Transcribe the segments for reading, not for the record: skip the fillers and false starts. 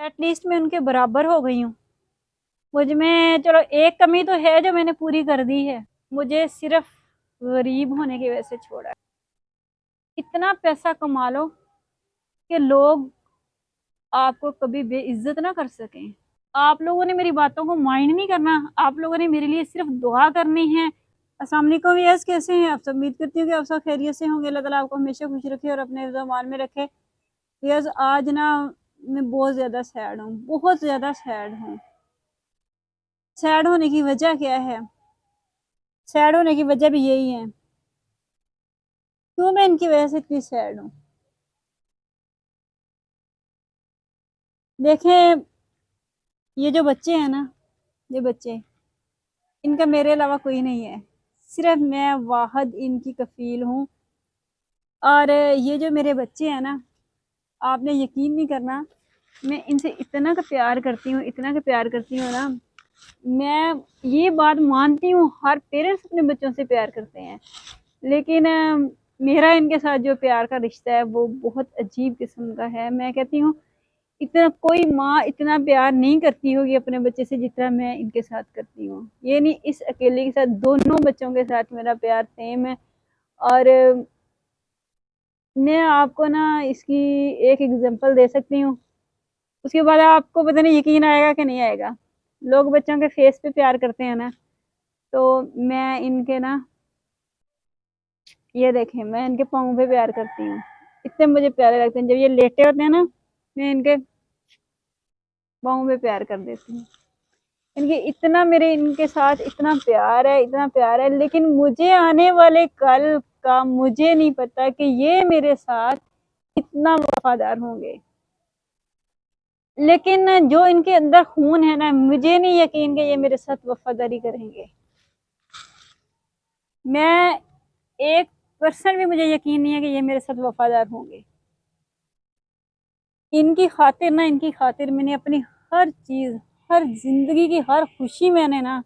At least मैं उनके बराबर हो गई हूँ। मुझ में चलो एक कमी तो है जो मैंने पूरी कर दी है, मुझे सिर्फ गरीब होने की वजह से छोड़ा है। इतना पैसा कमा लो कि लोग आपको कभी बेइज्जत ना कर सकें। आप लोगों ने मेरी बातों को माइंड नहीं करना, आप लोगों ने मेरे लिए सिर्फ दुआ करनी है। अस्सलाम वालेकुम यस, कैसे हैं आप सब? उम्मीद करती हूँ कि आप सब खैरियत से होंगे। अल्लाह ताला आपको हमेशा खुश रखे और अपने ज़मान में रखे। यस, आज ना मैं बहुत ज़्यादा सैड हूँ, बहुत ज़्यादा सैड हूँ। सैड होने की वजह क्या है? सैड होने की वजह भी यही है, क्यों मैं इनकी वजह से इतनी सैड हूँ। देखें, ये जो बच्चे हैं ना, ये बच्चे, इनका मेरे अलावा कोई नहीं है, सिर्फ मैं वाहद इनकी कफील हूँ। और ये जो मेरे बच्चे हैं ना, आपने यकीन नहीं करना, मैं इनसे इतना का प्यार करती हूँ, इतना का प्यार करती हूँ ना। मैं ये बात मानती हूँ, हर पेरेंट्स अपने बच्चों से प्यार करते हैं, लेकिन मेरा इनके साथ जो प्यार का रिश्ता है वो बहुत अजीब किस्म का है। मैं कहती हूँ इतना कोई माँ इतना प्यार नहीं करती होगी अपने बच्चे से जितना मैं इनके साथ करती हूँ। ये नहीं इस अकेले के साथ, दोनों बच्चों के साथ मेरा प्यार सेम है। और मैं आपको ना इसकी एक एग्जांपल दे सकती हूँ, उसके बाद आपको पता नहीं यकीन आएगा कि नहीं आएगा। लोग बच्चों के फेस पे प्यार करते हैं ना, तो मैं इनके ना, ये देखें, मैं इनके पाँव पे प्यार करती हूँ। इतने मुझे प्यारे लगते हैं, जब ये लेटे होते हैं ना, मैं इनके पाँव पे प्यार कर देती हूँ। इनके इतना, मेरे इनके साथ इतना प्यार है, इतना प्यार है, लेकिन मुझे आने वाले कल का मुझे नहीं पता कि ये मेरे साथ कितना वफादार होंगे। लेकिन जो इनके अंदर खून है ना, मुझे नहीं यकीन कि ये मेरे साथ वफादारी करेंगे। मैं 1% भी मुझे यकीन नहीं है कि ये मेरे साथ वफादार होंगे। इनकी खातिर ना, इनकी खातिर मैंने अपनी हर चीज, हर जिंदगी की हर खुशी मैंने ना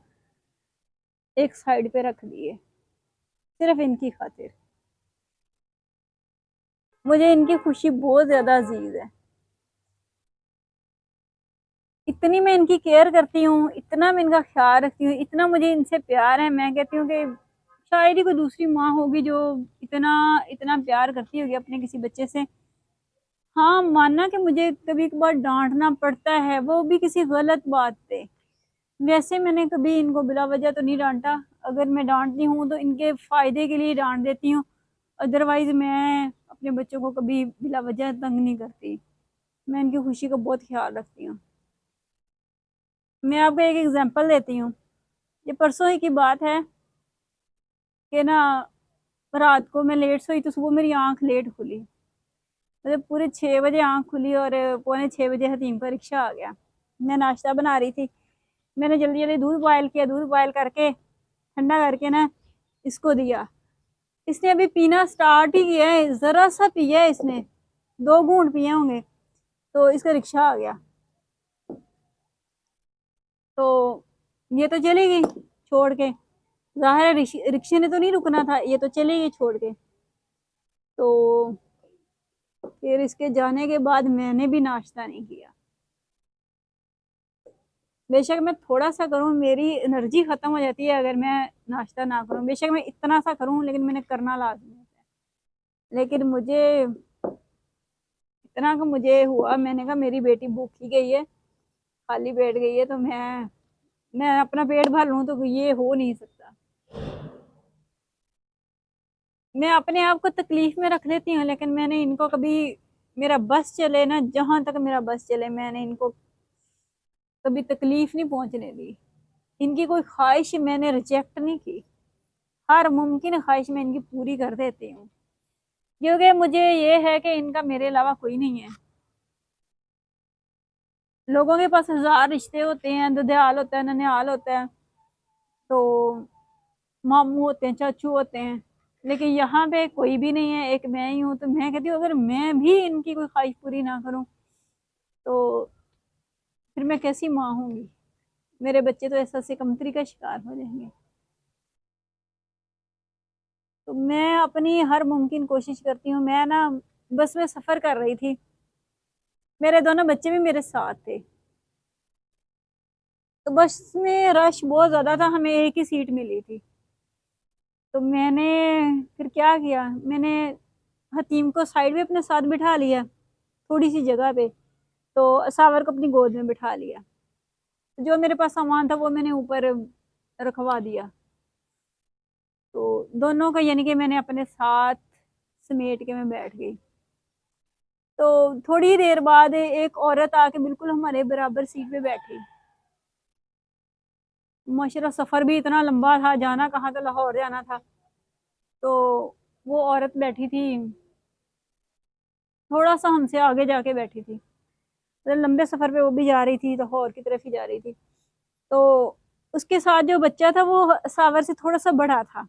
एक साइड पे रख दी है, सिर्फ इनकी खातिर। मुझे इनकी खुशी बहुत ज्यादा अजीज है। इतनी मैं इनकी केयर करती हूँ, इतना मैं इनका ख्याल रखती हूँ, इतना मुझे इनसे प्यार है। मैं कहती हूँ कि शायद ही कोई दूसरी माँ होगी जो इतना इतना प्यार करती होगी अपने किसी बच्चे से। हाँ, मानना कि मुझे कभी कभार डांटना पड़ता है, वो भी किसी गलत बात पे। वैसे मैंने कभी इनको बिला वजह तो नहीं डांटा। अगर मैं डांटती हूँ तो इनके फायदे के लिए डांट देती हूँ, अदरवाइज मैं अपने बच्चों को कभी बिला वजह तंग नहीं करती। मैं इनकी खुशी का बहुत ख्याल रखती हूँ। मैं आपको एक एग्जांपल देती हूँ। ये परसों ही की बात है कि ना, रात को मैं लेट सोई तो सुबह मेरी आंख लेट खुली। मतलब पूरे 6 बजे आंख खुली और पौने 6 बजे हतीम का रिक्शा आ गया। मैं नाश्ता बना रही थी, मैंने जल्दी जल्दी दूध बॉयल किया, दूध बॉयल करके ठंडा करके ना इसको दिया। इसने अभी पीना स्टार्ट ही किया है, जरा सा पिया है इसने, 2 घूंट पिए होंगे, तो इसका रिक्शा आ गया। तो ये तो चली गई छोड़ के, जाहिर है रिक्शे ने तो नहीं रुकना था, ये तो चली गई छोड़ के। तो फिर इसके जाने के बाद मैंने भी नाश्ता नहीं किया। बेशक मैं थोड़ा सा करूं, मेरी एनर्जी खत्म हो जाती है अगर मैं नाश्ता ना करूं। बेशक मैं इतना सा करूं, लेकिन मैंने करना लाजमी होता है। लेकिन मुझे इतना का मुझे हुआ, मैंने कहा मेरी बेटी भूखी गई है, खाली बैठ गई है, तो मैं अपना पेट भर लूं, तो ये हो नहीं सकता। मैं अपने आप को तकलीफ में रख लेती हूँ, लेकिन मैंने इनको कभी, मेरा बस चले ना, जहां तक मेरा बस चले, मैंने इनको कभी तकलीफ नहीं पहुंचने दी। इनकी कोई ख्वाहिश मैंने रिजेक्ट नहीं की, हर मुमकिन ख्वाहिश मैं इनकी पूरी कर देती हूँ, क्योंकि मुझे ये है कि इनका मेरे अलावा कोई नहीं है। लोगों के पास हजार रिश्ते होते हैं, दुधियाल होता है, ननिहाल होता है, तो मामू होते हैं, चाचू होते हैं, लेकिन यहाँ पे कोई भी नहीं है, एक मैं ही हूँ। तो मैं कहती हूँ अगर मैं भी इनकी कोई ख्वाहिश पूरी ना करूँ तो फिर मैं कैसी माँ होंगी? मेरे बच्चे तो एहसास कमतरी का शिकार हो जाएंगे। तो मैं अपनी हर मुमकिन कोशिश करती हूँ। मैं ना, बस मैं सफ़र कर रही थी, मेरे दोनों बच्चे भी मेरे साथ थे। तो बस में रश बहुत ज़्यादा था, हमें एक ही सीट मिली थी। तो मैंने फिर क्या किया, मैंने हतीम को साइड में अपने साथ बिठा लिया, थोड़ी सी जगह पे। तो सावर को अपनी गोद में बिठा लिया। जो मेरे पास सामान था वो मैंने ऊपर रखवा दिया। तो दोनों का यानी कि मैंने अपने साथ समेट के मैं बैठ गई। तो थोड़ी देर बाद एक औरत आके बिल्कुल हमारे बराबर सीट पे बैठी। माशाल्लाह सफ़र भी इतना लंबा था, जाना कहाँ था, लाहौर जाना था। तो वो औरत बैठी थी, थोड़ा सा हमसे आगे जाके बैठी थी। तो लंबे सफ़र पे वो भी जा रही थी, लाहौर की तरफ ही जा रही थी। तो उसके साथ जो बच्चा था वो सावर से थोड़ा सा बड़ा था।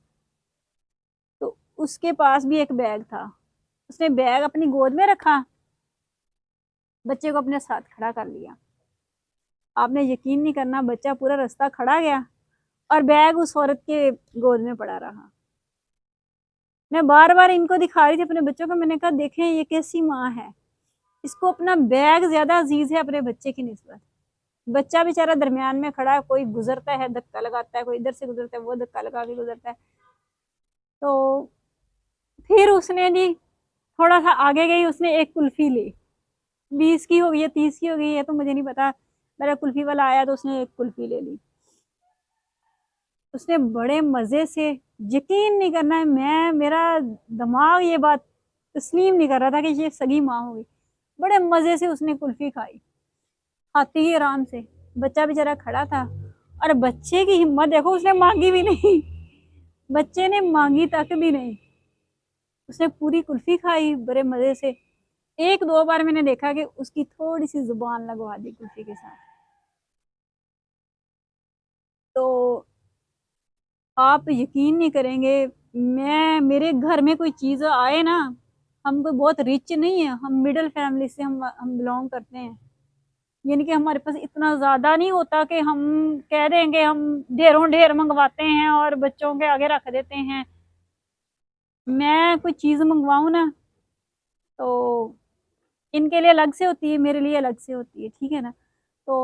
तो उसके पास भी एक बैग था। उसने बैग अपनी गोद में रखा, बच्चे को अपने साथ खड़ा कर लिया। आपने यकीन नहीं करना, बच्चा पूरा रास्ता खड़ा गया और बैग उस औरत के गोद में पड़ा रहा। मैं बार बार इनको दिखा रही थी अपने बच्चों को, मैंने कहा देखें ये कैसी माँ है, इसको अपना बैग ज्यादा अजीज है अपने बच्चे की निस्बत। बच्चा बेचारा दरमियान में खड़ा है, कोई गुजरता है धक्का लगाता है, कोई इधर से गुजरता है वो धक्का लगा के गुजरता है। तो फिर उसने जी थोड़ा सा आगे गई, उसने एक कुल्फी ली। 20 की हो गई है 30 की हो गई है तो मुझे नहीं पता। मेरा कुल्फी वाला आया तो उसने एक कुल्फी ले ली। उसने बड़े मजे से, यकीन नहीं करना है, मैं मेरा दिमाग ये बात तस्लीम नहीं कर रहा था कि ये सगी माँ होगी। बड़े मजे से उसने कुल्फी खाई, खाती ही आराम से। बच्चा बेचारा खड़ा था और बच्चे की हिम्मत देखो, उसने मांगी भी नहीं। बच्चे ने मांगी तक भी नहीं, उसने पूरी कुल्फी खाई बड़े मजे से। एक दो बार मैंने देखा कि उसकी थोड़ी सी जुबान लगवा दी कुल्फी के साथ। तो आप यकीन नहीं करेंगे, मैं मेरे घर में कोई चीज़ आए ना, हम कोई बहुत रिच नहीं है, हम मिडिल फैमिली से हम बिलोंग करते हैं। यानी कि हमारे पास इतना ज़्यादा नहीं होता कि हम कह देंगे हम ढेरों ढेर मंगवाते हैं और बच्चों के आगे रख देते हैं। मैं कोई चीज़ मंगवाऊँ ना तो इनके लिए अलग से होती है, मेरे लिए अलग से होती है, ठीक है ना। तो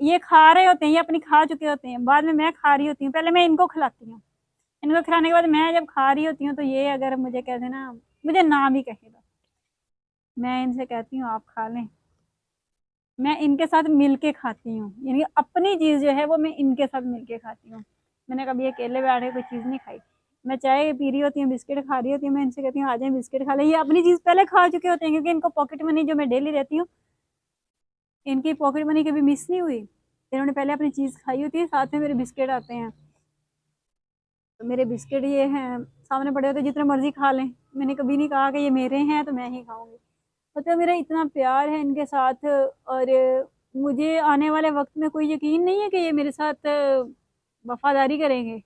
ये खा रहे होते हैं, ये अपनी खा चुके होते हैं, बाद में मैं खा रही होती हूँ, पहले मैं इनको खिलाती हूँ। इनको खिलाने के बाद मैं जब खा रही होती हूँ तो ये अगर मुझे कह देना, मुझे ना भी कहेगा, मैं इनसे कहती हूँ आप खा लें। मैं इनके साथ मिल के खाती हूँ, यानी अपनी चीज़ जो है वो मैं इनके साथ मिल के खाती हूँ। मैंने कभी अकेले बैठे कोई चीज़ नहीं खाई। मैं चाय पी रही होती हूँ, बिस्किट खा रही होती हूँ, मैं इनसे कहती हूँ आ जाए बिस्किट खा लें। ये अपनी चीज़ पहले खा चुके होते हैं क्योंकि इनको पॉकेट मनी जो मैं डेली रहती हूँ, इनकी पॉकेट मनी कभी मिस नहीं हुई। इन्होंने पहले अपनी चीज़ खाई होती है, साथ में मेरे बिस्किट आते हैं। तो मेरे बिस्किट ये हैं सामने पड़े होते, जितने मर्जी खा लें। मैंने कभी नहीं कहा कि ये मेरे हैं तो मैं ही खाऊंगी। मतलब मेरा इतना प्यार है इनके साथ। और मुझे आने वाले वक्त में कोई यकीन नहीं है कि ये मेरे साथ वफादारी करेंगे,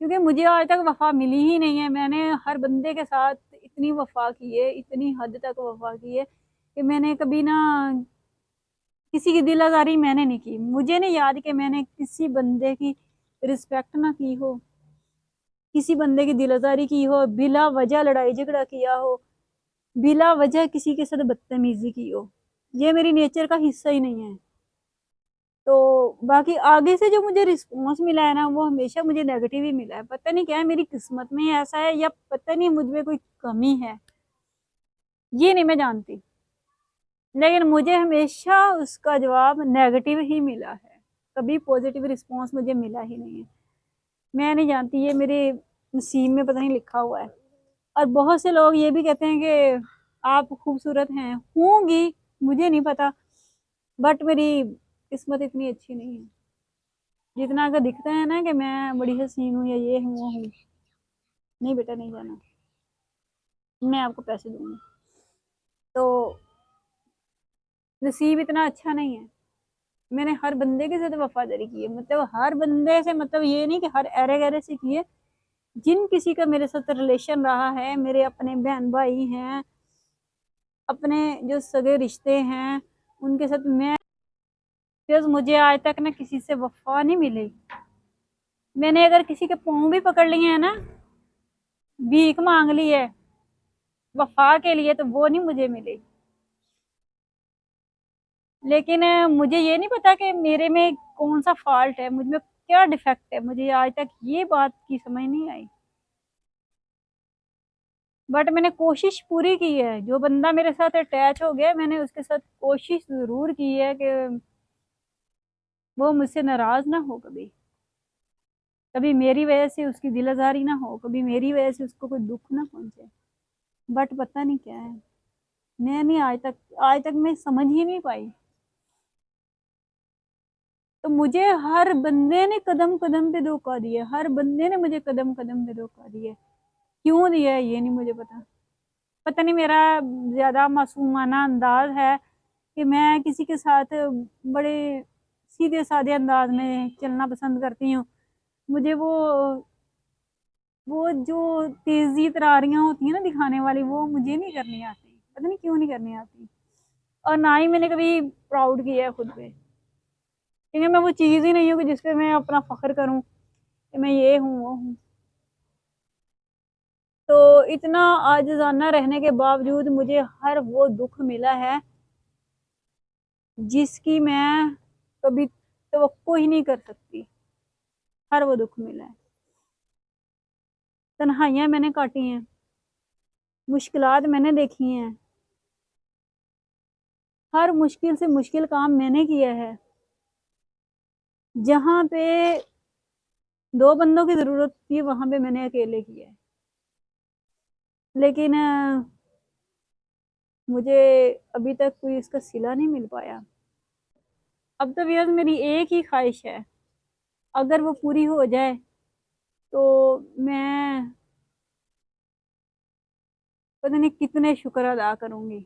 क्योंकि मुझे आज तक वफा मिली ही नहीं है। मैंने हर बंदे के साथ इतनी वफा की है, इतनी हद तक वफा की है कि मैंने कभी ना किसी की दिल आज़ारी मैंने नहीं की। मुझे नहीं याद कि मैंने किसी बंदे की रिस्पेक्ट ना की हो, किसी बंदे की दिल आज़ारी की हो, बिला वजह लड़ाई झगड़ा किया हो, बिला वजह किसी के साथ बदतमीजी की हो। ये मेरी नेचर का हिस्सा ही नहीं है। तो बाकी आगे से जो मुझे रिस्पॉन्स मिला है ना, वो हमेशा मुझे नेगेटिव ही मिला है। पता नहीं क्या है, मेरी किस्मत में ऐसा है या पता नहीं मुझ में कोई कमी है, ये नहीं मैं जानती। लेकिन मुझे हमेशा उसका जवाब नेगेटिव ही मिला है, कभी पॉजिटिव रिस्पॉन्स मुझे मिला ही नहीं है। मैं नहीं जानती, ये मेरे नसीब में पता नहीं लिखा हुआ है। और बहुत से लोग ये भी कहते हैं कि आप खूबसूरत हैं, होंगी, मुझे नहीं पता, बट मेरी किस्मत इतनी अच्छी नहीं है। जितना अगर दिखता है ना कि मैं बड़ी हसीन हूँ या ये हूँ वो हूँ, नहीं बेटा नहीं जाना, मैं आपको पैसे दूंगी। तो नसीब इतना अच्छा नहीं है। मैंने हर बंदे के साथ वफादारी की है, मतलब हर बंदे से, मतलब ये नहीं कि हर एरे गहरे से की है। जिन किसी का मेरे साथ रिलेशन रहा है, मेरे अपने बहन भाई हैं, अपने जो सगे रिश्ते हैं, उनके साथ मैं, फिर मुझे आज तक ना किसी से वफा नहीं मिली। मैंने अगर किसी के पाँव भी पकड़ लिए हैं ना, भीख मांग ली है वफा के लिए, तो वो नहीं मुझे मिली। लेकिन मुझे ये नहीं पता कि मेरे में कौन सा फॉल्ट है, मुझ में क्या डिफेक्ट है, मुझे आज तक ये बात की समझ नहीं आई। बट मैंने कोशिश पूरी की है। जो बंदा मेरे साथ अटैच हो गया, मैंने उसके साथ कोशिश ज़रूर की है कि वो मुझसे नाराज़ ना हो कभी। कभी मेरी वजह से उसकी दिल आज़ारी ना हो, कभी मेरी वजह से उसको कोई दुःख ना पहुँचे। बट पता नहीं क्या है, मैं नहीं आज तक मैं समझ ही नहीं पाई। तो मुझे हर बंदे ने कदम-कदम पे धोखा दिया, हर बंदे ने मुझे कदम-कदम पे धोखा दिया। क्यों दिया है ये नहीं मुझे पता। पता नहीं मेरा ज़्यादा मासूमाना अंदाज़ है कि मैं किसी के साथ बड़े सीधे-साधे अंदाज़ में चलना पसंद करती हूँ। मुझे वो जो तेज़ी तरारियाँ होती हैं ना दिखाने वाली, वो मुझे नहीं करनी आती। पता नहीं क्यों नहीं करनी आती। और ना ही मैंने कभी प्राउड किया है खुद पे। क्योंकि मैं वो चीज़ ही नहीं हूँ कि जिस पे मैं अपना फ़ख्र करूँ कि मैं ये हूँ, वो हूँ। तो इतना आजिज़ाना रहने के बावजूद मुझे हर वो दुःख मिला है जिसकी मैं कभी तवक्को ही नहीं कर सकती। हर वो दुःख मिला है। तन्हाइयाँ मैंने काटी हैं, मुश्किलात मैंने देखी हैं, हर मुश्किल से मुश्किल काम मैंने किया है। जहाँ पे 2 बंदों की ज़रूरत थी, वहाँ पे मैंने अकेले किया है। लेकिन मुझे अभी तक कोई इसका सिला नहीं मिल पाया। अब तो व्यूअर्स मेरी एक ही ख़्वाहिश है, अगर वो पूरी हो जाए तो मैं पता नहीं कितने शुक्र अदा करूँगी।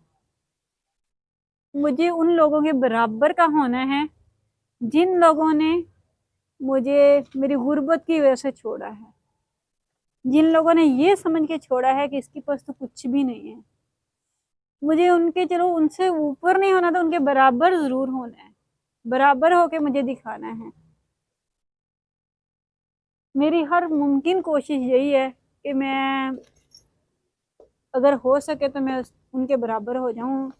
मुझे उन लोगों के बराबर का होना है, जिन लोगों ने मुझे मेरी गुर्बत की वजह से छोड़ा है। जिन लोगों ने ये समझ के छोड़ा है कि इसके पास तो कुछ भी नहीं है। मुझे उनके चलो उनसे ऊपर नहीं होना तो उनके बराबर ज़रूर होना है। बराबर होके मुझे दिखाना है। मेरी हर मुमकिन कोशिश यही है कि मैं अगर हो सके तो मैं उनके बराबर हो जाऊँ।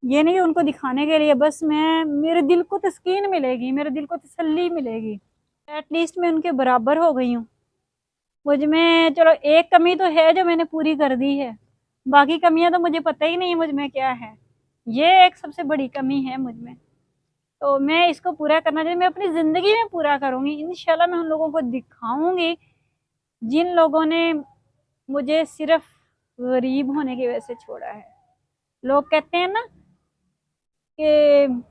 ये नहीं उनको दिखाने के लिए, बस मैं मेरे दिल को तस्कीन मिलेगी, मेरे दिल को तसल्ली मिलेगी। एटलीस्ट मैं उनके बराबर हो गई हूँ। मुझ में चलो एक कमी तो है जो मैंने पूरी कर दी है। बाकी कमियाँ तो मुझे पता ही नहीं है मुझ में क्या है। ये एक सबसे बड़ी कमी है मुझ में। तो मैं इसको पूरा करना चाहिए, मैं अपनी ज़िंदगी में पूरा करूँगी। इंशाल्लाह मैं उन लोगों को दिखाऊँगी जिन लोगों ने मुझे सिर्फ़ गरीब होने की वजह से छोड़ा है। लोग कहते हैं ना कि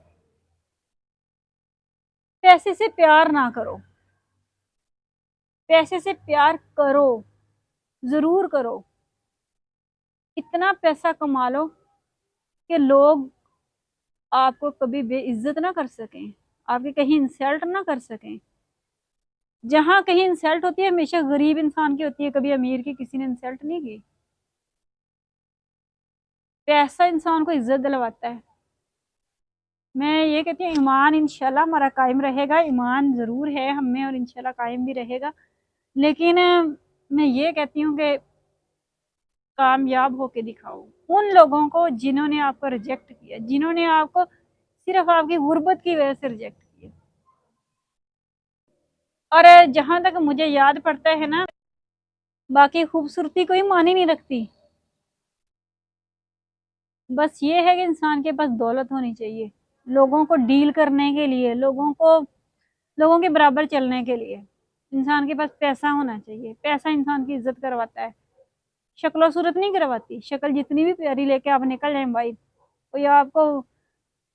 पैसे से प्यार ना करो, पैसे से प्यार करो, ज़रूर करो। इतना पैसा कमा लो कि लोग आपको कभी बेइज़्ज़त ना कर सकें, आपकी कहीं इंसल्ट ना कर सकें। जहाँ कहीं इंसल्ट होती है हमेशा गरीब इंसान की होती है, कभी अमीर की किसी ने इंसल्ट नहीं की। पैसा इंसान को इज़्ज़त दिलवाता है। मैं ये कहती हूँ ईमान इंशाल्लाह हमारा कायम रहेगा, ईमान ज़रूर है हम में और इंशाल्लाह कायम भी रहेगा। लेकिन मैं ये कहती हूँ कि कामयाब होके दिखाओ। उन लोगों को जिन्होंने आपको रिजेक्ट किया, जिन्होंने आपको सिर्फ़ आपकी गुर्बत की वजह से रिजेक्ट किया। और जहाँ तक मुझे याद पड़ता है ना, बाकी खूबसूरती कोई मायने नहीं रखती। बस ये है कि इंसान के पास दौलत होनी चाहिए, लोगों को डील करने के लिए, लोगों के बराबर चलने के लिए। इंसान के पास पैसा होना चाहिए, पैसा इंसान की इज़्ज़त करवाता है, शक्ल-सूरत नहीं करवाती। शक्ल जितनी भी प्यारी लेके आप निकल जाएँ भाई, कोई आपको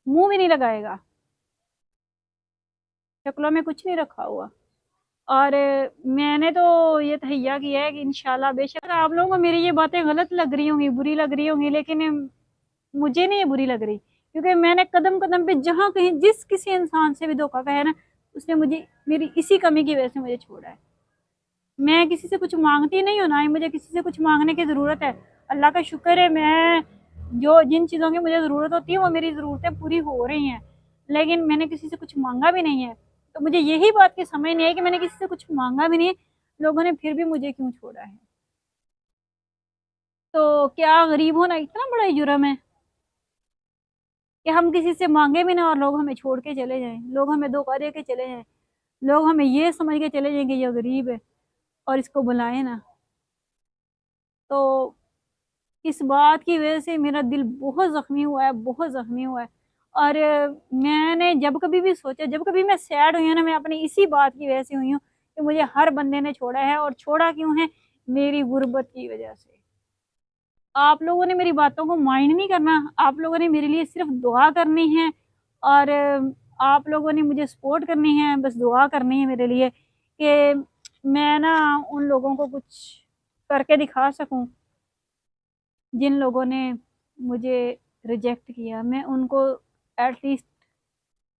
मुँह भी नहीं लगाएगा, शक्लों में कुछ नहीं रखा हुआ। और मैंने तो ये तहैया किया है कि इंशाल्लाह बेशक आप लोगों को मेरी ये बातें गलत लग रही होंगी, बुरी लग रही होंगी, लेकिन मुझे नहीं ये बुरी लग रही, क्योंकि मैंने कदम-कदम पे जहाँ कहीं जिस किसी इंसान से भी धोखा खाया है ना, उसने मुझे मेरी इसी कमी की वजह से मुझे छोड़ा है। मैं किसी से कुछ माँगती नहीं हूँ, ना ही मुझे किसी से कुछ माँगने की ज़रूरत है। अल्लाह का शुक्र है मैं जो जिन चीज़ों की मुझे ज़रूरत होती है वो मेरी ज़रूरतें पूरी हो रही हैं। लेकिन मैंने किसी से कुछ माँगा भी नहीं है। तो मुझे यही बात की समझ नहीं आई कि मैंने किसी से कुछ माँगा भी नहीं है, लोगों ने फिर भी मुझे क्यों छोड़ा है? तो क्या गरीब होना इतना बड़ा जुर्म है? कि हम किसी से मांगे भी ना और लोग हमें छोड़ के चले जाएं, लोग हमें धोखा दे के चले जाएं, लोग हमें ये समझ के चले जाएं कि ये गरीब है और इसको बुलाएं ना। तो इस बात की वजह से मेरा दिल बहुत जख्मी हुआ है, बहुत जख्मी हुआ है। और मैंने जब कभी भी सोचा, जब कभी मैं सैड हुई हूँ ना, मैं अपनी इसी बात की वजह से हुई हूँ कि मुझे हर बंदे ने छोड़ा है। और छोड़ा क्यों है? मेरी गुर्बत की वजह से। आप लोगों ने मेरी बातों को माइंड नहीं करना, आप लोगों ने मेरे लिए सिर्फ दुआ करनी है। और आप लोगों ने मुझे सपोर्ट करनी है, बस दुआ करनी है मेरे लिए कि मैं ना उन लोगों को कुछ करके दिखा सकूं जिन लोगों ने मुझे रिजेक्ट किया। मैं उनको एटलीस्ट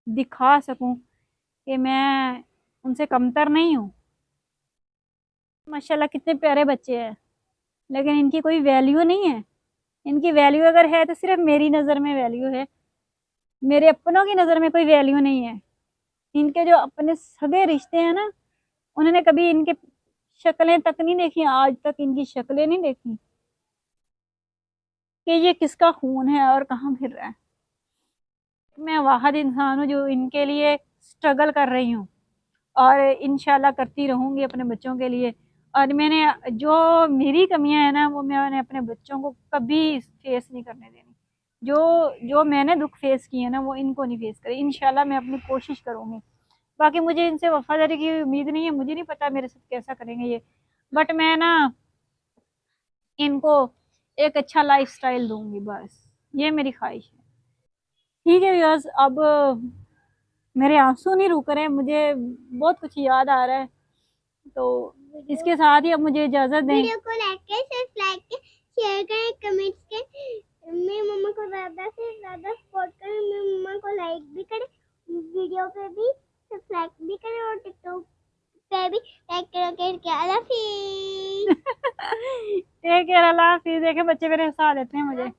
दिखा सकूं कि मैं उनसे कमतर नहीं हूँ। माशाल्लाह कितने प्यारे बच्चे हैं, लेकिन इनकी कोई वैल्यू नहीं है। इनकी वैल्यू अगर है तो सिर्फ मेरी नज़र में वैल्यू है, मेरे अपनों की नज़र में कोई वैल्यू नहीं है। इनके जो अपने सगे रिश्ते हैं ना, उन्होंने कभी इनके शक्लें तक नहीं देखी, आज तक इनकी शक्लें नहीं देखी कि ये किसका खून है और कहाँ फिर रहा है। मैं वाहिद इंसान हूँ जो इनके लिए स्ट्रगल कर रही हूँ और इंशाल्लाह करती रहूँगी अपने बच्चों के लिए। और मैंने जो मेरी कमियां हैं ना, वो मैंने अपने बच्चों को कभी फेस नहीं करने देनी। जो जो मैंने दुख फेस किए ना, वो इनको नहीं फेस करे। इंशाल्लाह मैं अपनी कोशिश करूँगी। बाकी मुझे इनसे वफादारी की उम्मीद नहीं है, मुझे नहीं पता मेरे साथ कैसा करेंगे ये, बट मैं ना इनको एक अच्छा लाइफ स्टाइल दूंगी, बस ये मेरी ख्वाहिश है। ठीक है व्यूअर्स, अब मेरे आंसू नहीं रुक रहे, मुझे बहुत कुछ याद आ रहा है। तो इसके साथ ही अब मुझे इजाजत दें। वीडियो को लाइक करें, सिर्फ लाइक करें, शेयर करें, कमेंट्स करें, मेरी मम्मा को ज्यादा से ज्यादा सपोर्ट करें, मेरी मम्मा को लाइक भी करें, वीडियो पे भी सिर्फ लाइक भी करें और टिकटॉक पे भी लाइक करें। क्या अल्लाह हाफिज़। टेक केयर, अल्लाह हाफिज़। देखे बच्चे मेरे हंसा देते हैं मुझे।